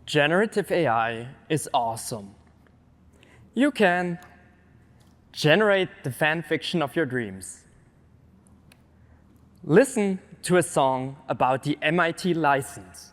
Generative AI is awesome. You can generate the fan fiction of your dreams, listen to a song about the MIT license,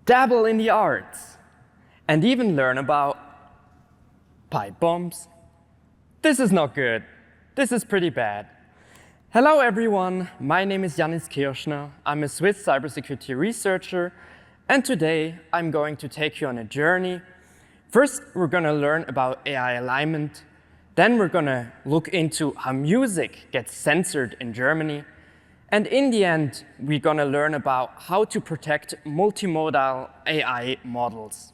dabble in the arts, and even learn about pipe bombs. This is not good. This is pretty bad. Hello, everyone. My name is Jannis Kirschner. I'm a Swiss cybersecurity researcher, and today I'm going to take you on a journey. First, we're going to learn about AI alignment. Then we're going to look into how music gets censored in Germany. And in the end, we're going to learn about how to protect multimodal AI models.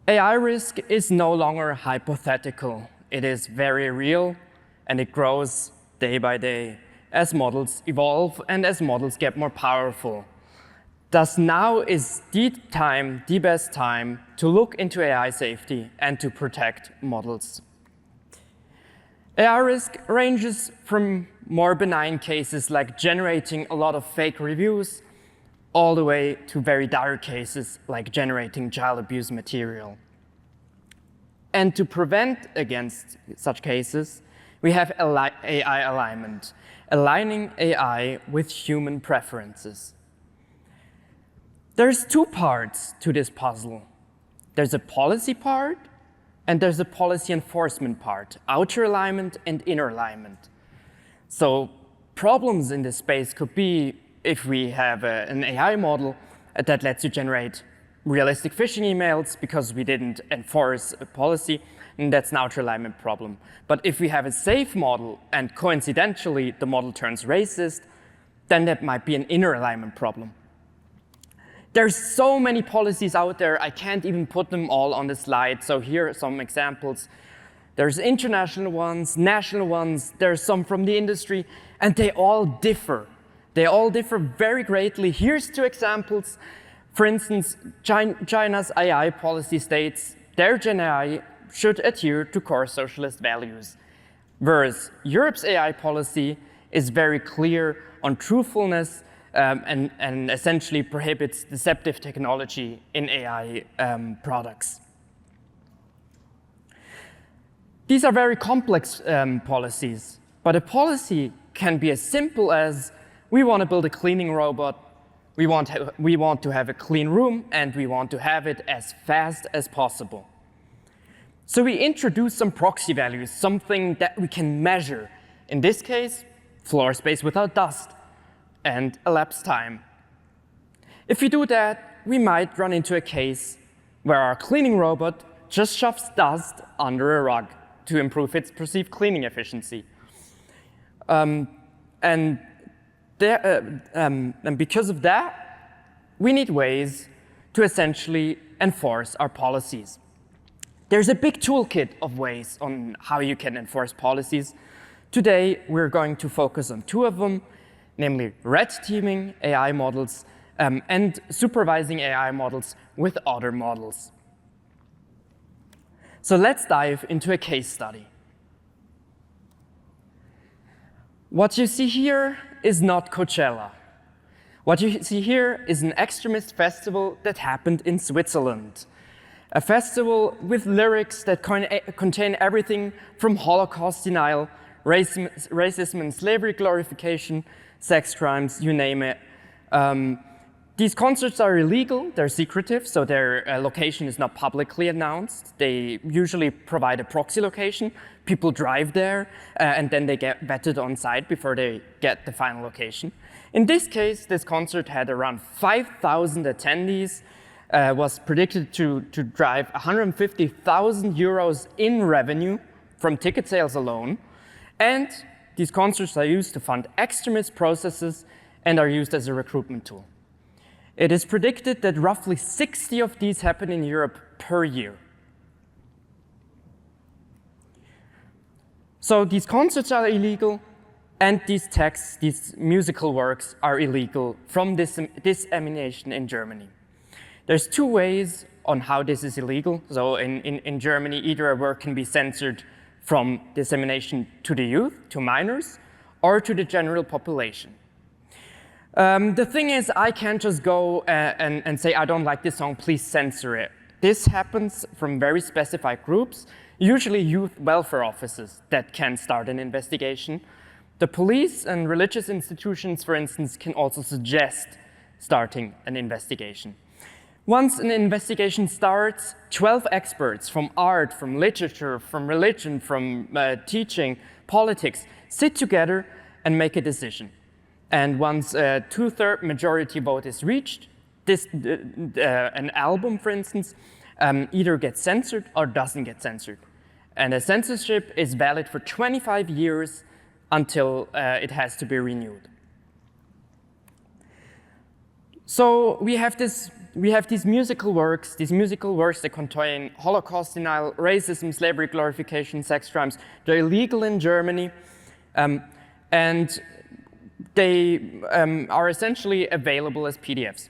AI risk is no longer hypothetical. It is very real, and it grows day by day as models evolve and as models get more powerful. Thus, now is the best time to look into AI safety and to protect models. AI risk ranges from more benign cases like generating a lot of fake reviews, all the way to very dire cases like generating child abuse material. And to prevent against such cases, we have AI alignment, aligning AI with human preferences. There's two parts to this puzzle. There's a policy part, and there's a policy enforcement part, outer alignment and inner alignment. So problems in this space could be if we have an AI model that lets you generate realistic phishing emails because we didn't enforce a policy, and that's an outer alignment problem. But if we have a safe model and coincidentally the model turns racist, then that might be an inner alignment problem. There's so many policies out there, I can't even put them all on the slide, so here are some examples. There's international ones, national ones, there's some from the industry, and they all differ. They all differ very greatly. Here's two examples. For instance, China's AI policy states their Gen AI should adhere to core socialist values, whereas Europe's AI policy is very clear on truthfulness and essentially prohibits deceptive technology in AI products. These are very complex policies, but a policy can be as simple as we want to build a cleaning robot, we want to have a clean room, and we want to have it as fast as possible. So we introduce some proxy values, something that we can measure. In this case, floor space without dust, and elapsed time. If we do that, we might run into a case where our cleaning robot just shoves dust under a rug to improve its perceived cleaning efficiency. And because of that, we need ways to essentially enforce our policies. There's a big toolkit of ways on how you can enforce policies. Today, we're going to focus on two of them, namely red teaming AI models and supervising AI models with other models. So let's dive into a case study. What you see here is not Coachella. What you see here is an extremist festival that happened in Switzerland. A festival with lyrics that contain everything from Holocaust denial, racism and slavery glorification, sex crimes, you name it. These concerts are illegal, they're secretive, so their location is not publicly announced. They usually provide a proxy location. People drive there, and then they get vetted on site before they get the final location. In this case, this concert had around 5,000 attendees, was predicted to drive 150,000 euros in revenue from ticket sales alone, and these concerts are used to fund extremist processes and are used as a recruitment tool. It is predicted that roughly 60 of these happen in Europe per year. So these concerts are illegal, and these texts, these musical works, are illegal from dissemination in Germany. There's two ways on how this is illegal. So in Germany, either a work can be censored from dissemination to the youth, to minors, or to the general population. The thing is, I can't just go and say, I don't like this song, please censor it. This happens from very specified groups, usually youth welfare offices that can start an investigation. The police and religious institutions, for instance, can also suggest starting an investigation. Once an investigation starts, 12 experts from art, from literature, from religion, from teaching, politics, sit together and make a decision. And once a two-thirds majority vote is reached, an album, for instance, either gets censored or doesn't get censored. And a censorship is valid for 25 years until it has to be renewed. So we have these musical works that contain Holocaust denial, racism, slavery glorification, sex crimes. They're illegal in Germany, and they are essentially available as PDFs.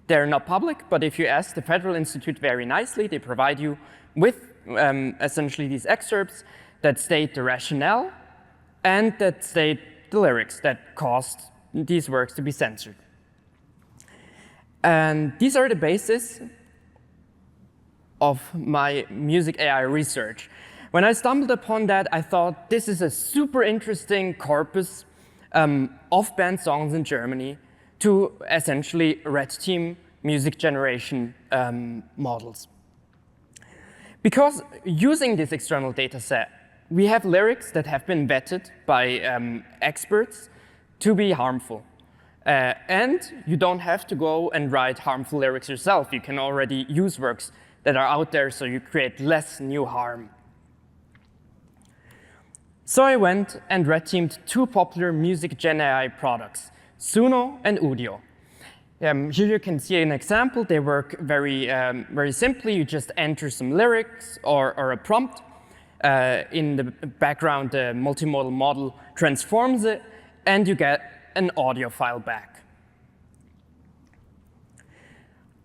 They're not public, but if you ask the Federal Institute very nicely, they provide you with essentially these excerpts that state the rationale and that state the lyrics that caused these works to be censored. And these are the basis of my music AI research. When I stumbled upon that, I thought this is a super interesting corpus of banned songs in Germany to essentially red team music generation models. Because using this external data set, we have lyrics that have been vetted by experts to be harmful. And you don't have to go and write harmful lyrics yourself. You can already use works that are out there, so you create less new harm. So I went and red teamed two popular music Gen AI products, Suno and Udio. Here you can see an example. They work very simply. You just enter some lyrics or a prompt. In the background, the multimodal model transforms it, and you get an audio file back.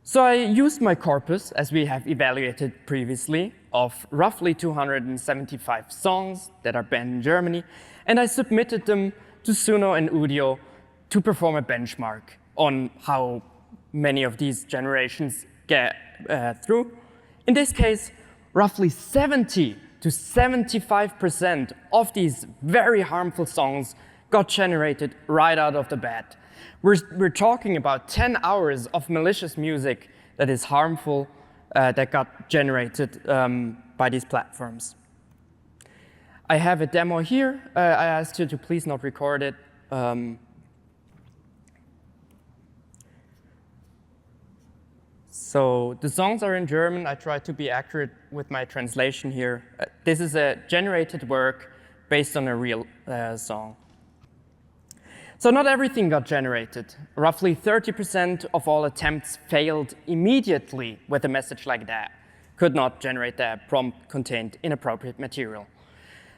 So I used my corpus, as we have evaluated previously, of roughly 275 songs that are banned in Germany, and I submitted them to Suno and Udio to perform a benchmark on how many of these generations get through. In this case, roughly 70 to 75% of these very harmful songs got generated right out of the bat. We're talking about 10 hours of malicious music that is harmful that got generated by these platforms. I have a demo here. I asked you to please not record it. So the songs are in German. I tried to be accurate with my translation here. This is a generated work based on a real song. So not everything got generated. Roughly 30% of all attempts failed immediately with a message like that. Could not generate that prompt contained inappropriate material.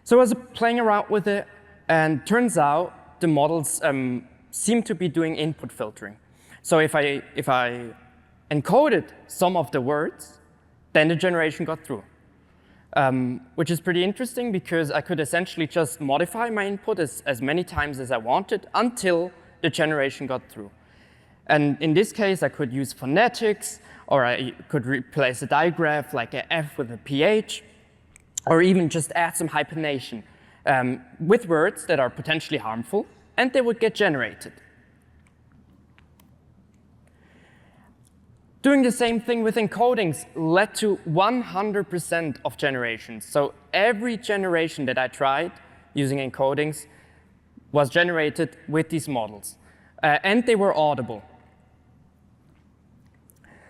So I was playing around with it, and turns out the models seem to be doing input filtering. So if I encoded some of the words, then the generation got through. Which is pretty interesting because I could essentially just modify my input as many times as I wanted until the generation got through. And in this case, I could use phonetics, or I could replace a digraph like an F with a PH, or even just add some hyphenation with words that are potentially harmful, and they would get generated. Doing the same thing with encodings led to 100% of generations. So every generation that I tried using encodings was generated with these models. And they were audible.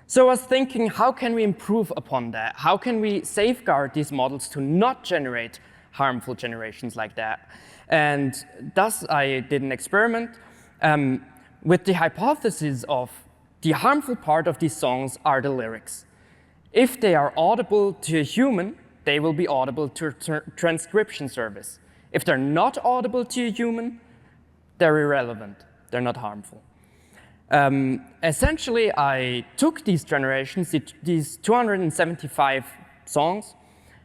So I was thinking, how can we improve upon that? How can we safeguard these models to not generate harmful generations like that? And thus I did an experiment with the hypothesis of the harmful part of these songs are the lyrics. If they are audible to a human, they will be audible to a transcription service. If they're not audible to a human, they're irrelevant. They're not harmful. Essentially, I took these generations, these 275 songs,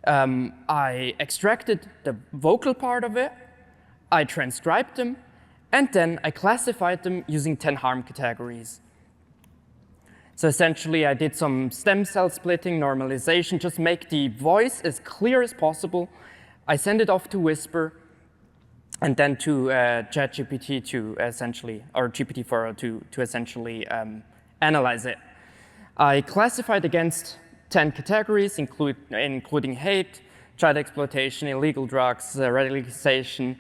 I extracted the vocal part of it, I transcribed them, And then I classified them using 10 harm categories. So essentially, I did some stem cell splitting, normalization, just make the voice as clear as possible. I send it off to Whisper, and then to ChatGPT to essentially, or GPT-4o to essentially analyze it. I classified against 10 categories, including hate, child exploitation, illegal drugs, radicalization,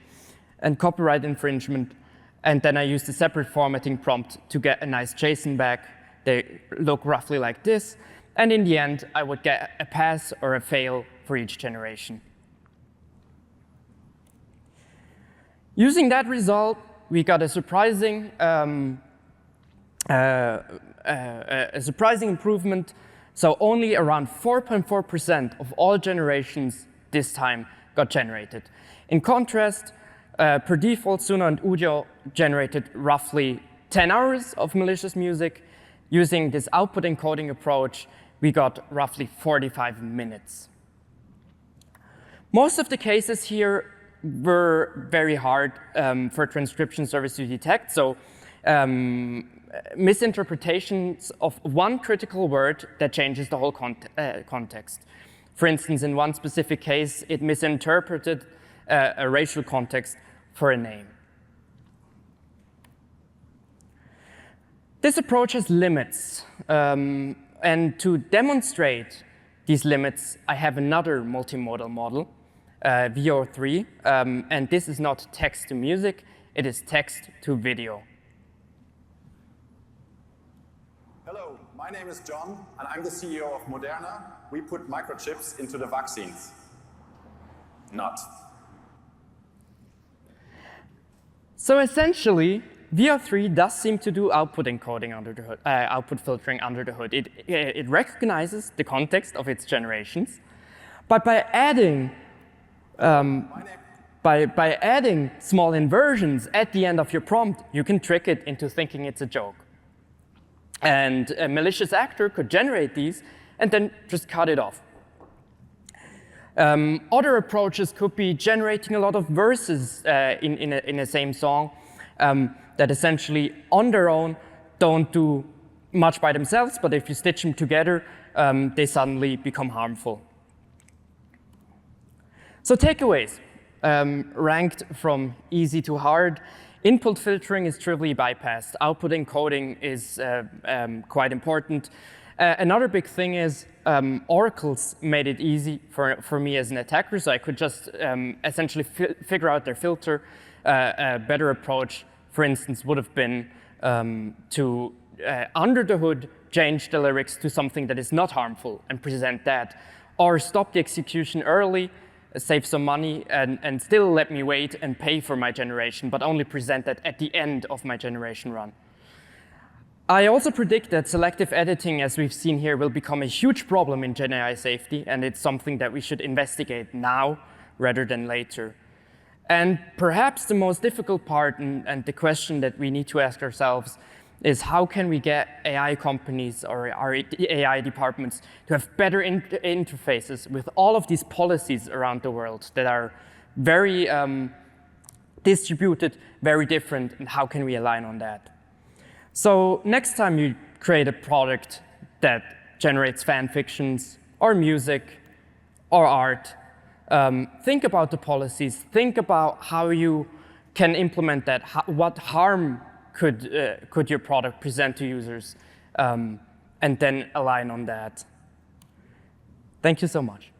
and copyright infringement. And then I used a separate formatting prompt to get a nice JSON back. They look roughly like this. And in the end, I would get a pass or a fail for each generation. Using that result, we got a surprising improvement. So only around 4.4% of all generations this time got generated. In contrast, per default, Suno and Udio generated roughly 10 hours of malicious music. Using this output encoding approach, we got roughly 45 minutes. Most of the cases here were very hard for transcription service to detect. So misinterpretations of one critical word that changes the whole context. For instance, in one specific case, it misinterpreted a racial context for a name. This approach has limits, and to demonstrate these limits, I have another multimodal model, VO3, and this is not text to music, it is text to video. Hello, my name is John, and I'm the CEO of Moderna. We put microchips into the vaccines. Not. So essentially, VO3 does seem to do output encoding under the hood, output filtering under the hood. It recognizes the context of its generations, but by adding small inversions at the end of your prompt, you can trick it into thinking it's a joke. And a malicious actor could generate these and then just cut it off. Other approaches could be generating a lot of verses in a same song that essentially on their own don't do much by themselves, but if you stitch them together, they suddenly become harmful. So takeaways, ranked from easy to hard. Input filtering is trivially bypassed. Output encoding is quite important. Another big thing is oracles made it easy for me as an attacker, so I could just essentially figure out their filter. A better approach, for instance, would have been to, under the hood, change the lyrics to something that is not harmful and present that, or stop the execution early, save some money, and still let me wait and pay for my generation, but only present that at the end of my generation run. I also predict that selective editing, as we've seen here, will become a huge problem in Gen AI safety, and it's something that we should investigate now rather than later. And perhaps the most difficult part, and the question that we need to ask ourselves, is how can we get AI companies or our AI departments to have better interfaces with all of these policies around the world that are very distributed, very different, and how can we align on that? So next time you create a product that generates fan fictions or music or art, think about the policies, think about how you can implement that, what harm could your product present to users, and then align on that. Thank you so much.